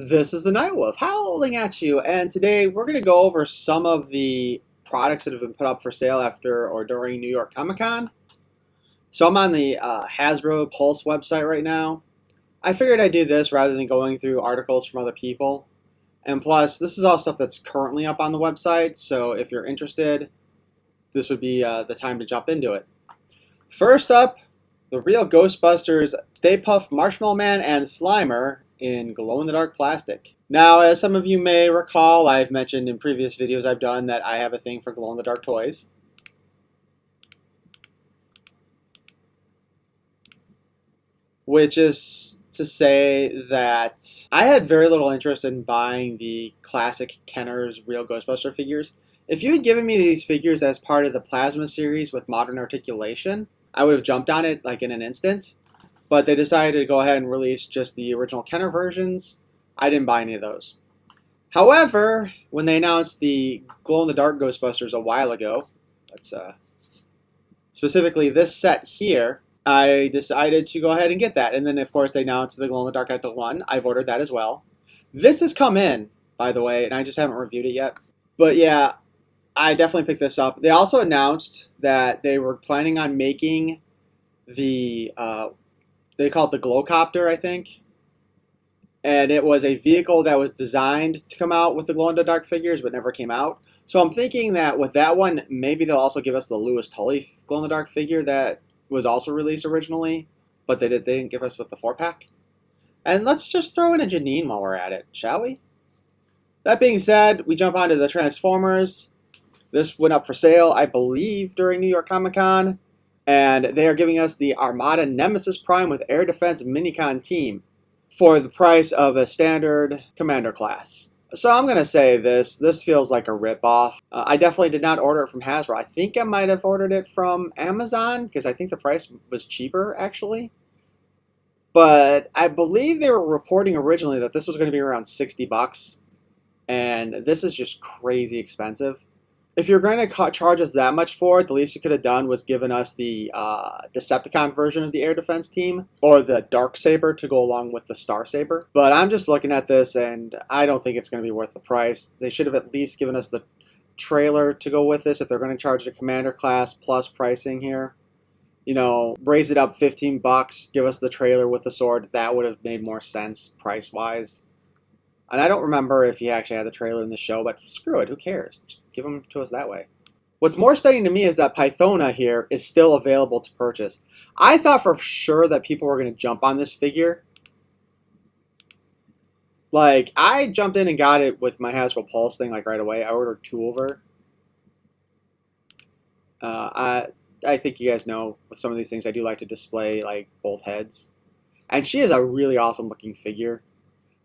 This is the Nightwolf howling at you, and today we're going to go over some of the products that have been put up for sale after or during New York Comic-Con. So I'm on the Hasbro Pulse website right now. I figured I'd do this rather than going through articles from other people. And plus, this is all stuff that's currently up on the website, so if you're interested, this would be the time to jump into it. First up, the real Ghostbusters Staypuff Marshmallow Man and Slimer in glow-in-the-dark plastic. Now, as some of you may recall, I've mentioned in previous videos I've done that I have a thing for glow-in-the-dark toys. Which is to say that I had very little interest in buying the classic Kenner's Real Ghostbuster figures. If you had given me these figures as part of the Plasma series with modern articulation, I would have jumped on it like in an instant. But they decided to go ahead and release just the original Kenner versions. I didn't buy any of those. However, when they announced the glow-in-the-dark Ghostbusters a while ago, that's specifically this set here, I decided to go ahead and get that. And then, of course, they announced the glow-in-the-dark Ecto 1. I've ordered that as well. This has come in, by the way, and I just haven't reviewed it yet. But yeah, I definitely picked this up. They also announced that they were planning on making the they call it the Glowcopter, I think. And it was a vehicle that was designed to come out with the glow-in-the-dark figures, but never came out. So I'm thinking that with that one, maybe they'll also give us the Louis Tully glow-in-the-dark figure that was also released originally, but they didn't give us with the 4-pack. And let's just throw in a Janine while we're at it, shall we? That being said, we jump onto the Transformers. This went up for sale, I believe, during New York Comic-Con. And they are giving us the Armada Nemesis Prime with Air Defense Minicon team for the price of a standard Commander class. So I'm going to say this feels like a ripoff. I definitely did not order it from Hasbro. I think I might have ordered it from Amazon because I think the price was cheaper actually. But I believe they were reporting originally that this was going to be around 60 bucks. And this is just crazy expensive. If you're going to charge us that much for it, the least you could have done was given us the Decepticon version of the Air Defense team, or the Dark Saber to go along with the Star Saber. But I'm just looking at this, and I don't think it's going to be worth the price. They should have at least given us the trailer to go with this if they're going to charge the Commander class plus pricing here. You know, raise it up 15 bucks, give us the trailer with the sword. That would have made more sense price-wise. And I don't remember if he actually had the trailer in the show, but screw it, who cares? Just give them to us that way. What's more stunning to me is that Pythona here is still available to purchase. I thought for sure that people were going to jump on this figure. Like, I jumped in and got it with my Hasbro Pulse thing like right away. I ordered 2 of her. I think you guys know with some of these things I do like to display like both heads. And she is a really awesome looking figure.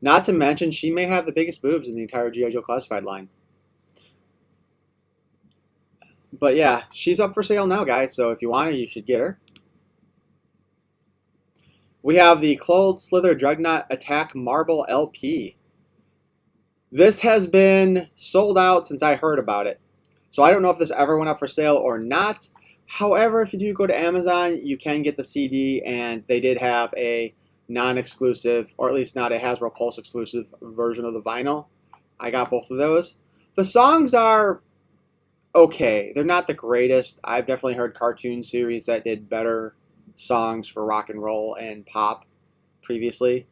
Not to mention, she may have the biggest boobs in the entire G.I. Joe Classified line. But yeah, she's up for sale now, guys, so if you want her, you should get her. We have the Clothed Slither Dreadnought Attack Marble LP. This has been sold out since I heard about it. So I don't know if this ever went up for sale or not. However, if you do go to Amazon, you can get the CD, and they did have a non-exclusive, or at least not a Hasbro Pulse exclusive version of the vinyl. I got both of those. The songs are okay. They're not the greatest. I've definitely heard cartoon series that did better songs for rock and roll and pop previously.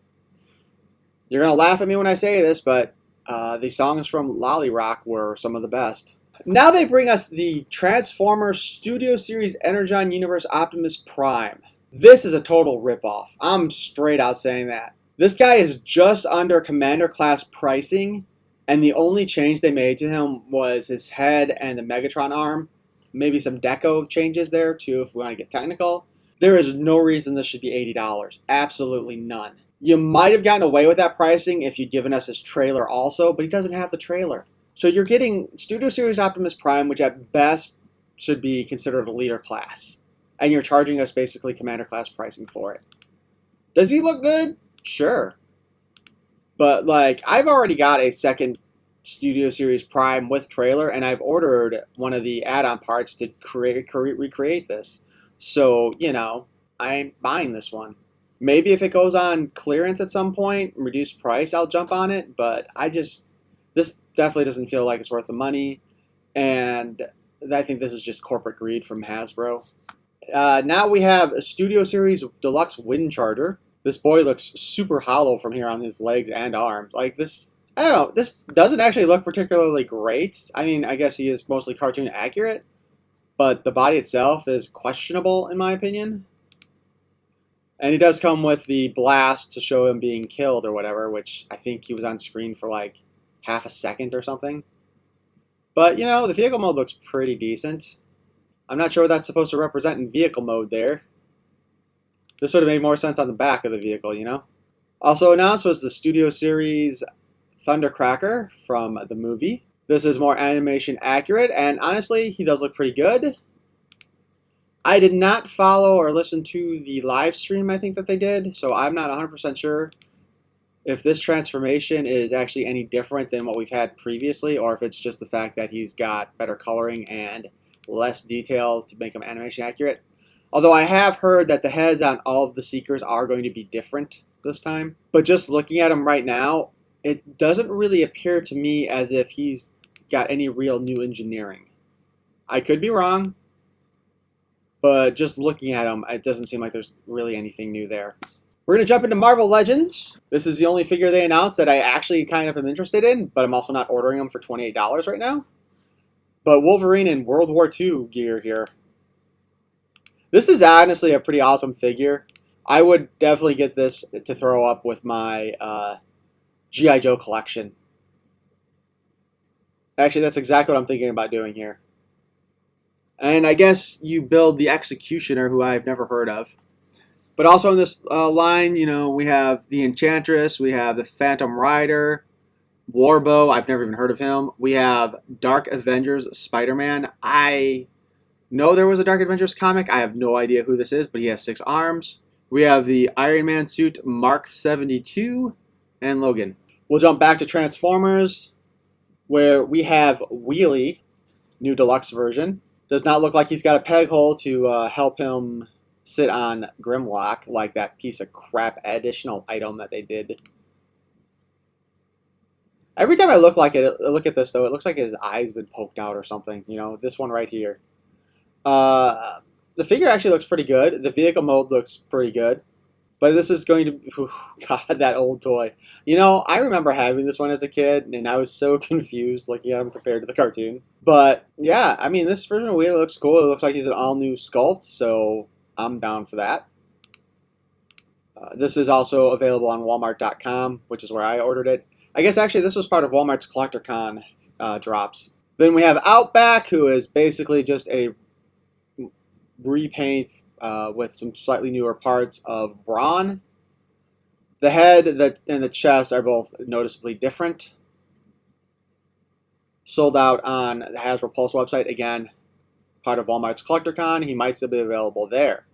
You're going to laugh at me when I say this, but the songs from Lolly Rock were some of the best. Now they bring us the Transformers Studio Series Energon Universe Optimus Prime. This is a total ripoff. I'm straight out saying that. This guy is just under Commander class pricing, and the only change they made to him was his head and the Megatron arm. Maybe some deco changes there too if we want to get technical. There is no reason this should be $80. Absolutely none. You might have gotten away with that pricing if you'd given us his trailer also, but he doesn't have the trailer. So you're getting Studio Series Optimus Prime, which at best should be considered a leader class. And you're charging us basically Commander class pricing for it. Does he look good? Sure. But like, I've already got a second Studio Series Prime with trailer, and I've ordered one of the add-on parts to recreate this. So, you know, I'm buying this one. Maybe if it goes on clearance at some point, reduced price, I'll jump on it. But this definitely doesn't feel like it's worth the money. And I think this is just corporate greed from Hasbro. Now we have a Studio Series Deluxe Wind Charger. This boy looks super hollow from here on his legs and arms. Like this, I don't know, this doesn't actually look particularly great. I mean, I guess he is mostly cartoon accurate, but the body itself is questionable in my opinion. And he does come with the blast to show him being killed or whatever, which I think he was on screen for like half a second or something. But, you know, the vehicle mode looks pretty decent. I'm not sure what that's supposed to represent in vehicle mode there. This would have made more sense on the back of the vehicle, you know? Also announced was the Studio Series Thundercracker from the movie. This is more animation accurate, and honestly, he does look pretty good. I did not follow or listen to the live stream I think that they did, so I'm not 100% sure if this transformation is actually any different than what we've had previously, or if it's just the fact that he's got better coloring and less detail to make him animation accurate. Although I have heard that the heads on all of the Seekers are going to be different this time. But just looking at him right now, it doesn't really appear to me as if he's got any real new engineering. I could be wrong, but just looking at him, it doesn't seem like there's really anything new there. We're going to jump into Marvel Legends. This is the only figure they announced that I actually kind of am interested in, but I'm also not ordering them for $28 right now. But Wolverine in World War II gear here. This is honestly a pretty awesome figure. I would definitely get this to throw up with my G.I. Joe collection. Actually, that's exactly what I'm thinking about doing here. And I guess you build the Executioner, who I've never heard of. But also in this line, you know, we have the Enchantress, we have the Phantom Rider, Warbow, I've never even heard of him. We have Dark Avengers Spider-Man. I know there was a Dark Avengers comic. I have no idea who this is, but he has 6 arms. We have the Iron Man suit Mark 72 and Logan. We'll jump back to Transformers, where we have Wheelie, new deluxe version. Does not look like he's got a peg hole to help him sit on Grimlock like that piece of crap additional item that they did. Every time I look at this though, it looks like his eye's been poked out or something. You know, this one right here. The figure actually looks pretty good. The vehicle mode looks pretty good. But this is going to be, God, that old toy. You know, I remember having this one as a kid, and I was so confused looking at him compared to the cartoon. But yeah, I mean, this version of Wheelie looks cool. It looks like he's an all-new sculpt, so I'm down for that. This is also available on Walmart.com, which is where I ordered it. I guess actually this was part of Walmart's CollectorCon drops. Then we have Outback, who is basically just a repaint with some slightly newer parts of Brawn. The head and the chest are both noticeably different. Sold out on the Hasbro Pulse website. Again, part of Walmart's CollectorCon. He might still be available there.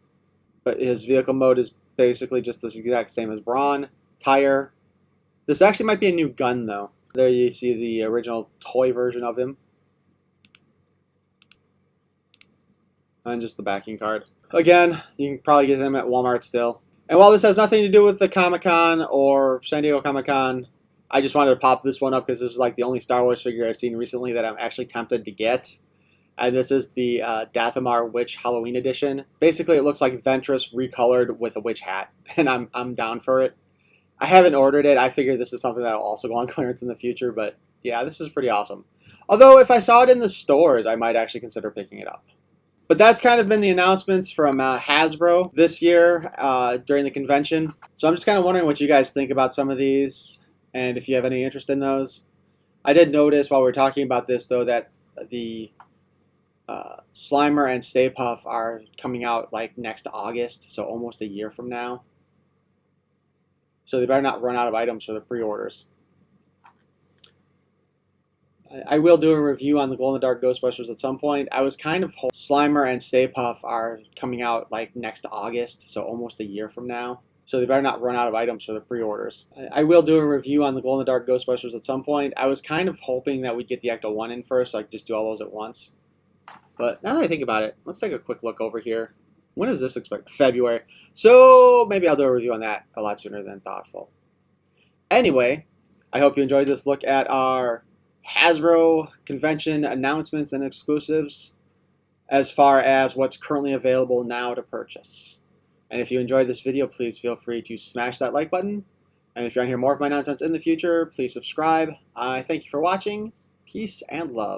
But his vehicle mode is basically just the exact same as Brawn. Tire. This actually might be a new gun, though. There you see the original toy version of him. And just the backing card. Again, you can probably get them at Walmart still. And while this has nothing to do with the Comic-Con or San Diego Comic-Con, I just wanted to pop this one up because this is like the only Star Wars figure I've seen recently that I'm actually tempted to get. And this is the Dathomar Witch Halloween edition. Basically, it looks like Ventress recolored with a witch hat, and I'm down for it. I haven't ordered it. I figure this is something that will also go on clearance in the future, but yeah, this is pretty awesome. Although, if I saw it in the stores, I might actually consider picking it up. But that's kind of been the announcements from Hasbro this year during the convention. So I'm just kind of wondering what you guys think about some of these, and if you have any interest in those. I did notice while we were talking about this, though, that the Slimer and Staypuff are coming out like next August, so almost a year from now. So they better not run out of items for the pre-orders. I will do a review on the glow-in-the-dark Ghostbusters at some point. I was kind of hoping Slimer and Staypuff are coming out like next August, so almost a year from now. So they better not run out of items for the pre-orders. I will do a review on the glow-in-the-dark Ghostbusters at some point. I was kind of hoping that we'd get the Ecto-1 in first, so I could just do all those at once. But now that I think about it, let's take a quick look over here. When is this expected? February. So maybe I'll do a review on that a lot sooner than thoughtful. Anyway, I hope you enjoyed this look at our Hasbro convention announcements and exclusives as far as what's currently available now to purchase. And if you enjoyed this video, please feel free to smash that like button. And if you want to hear more of my nonsense in the future, please subscribe. I thank you for watching. Peace and love.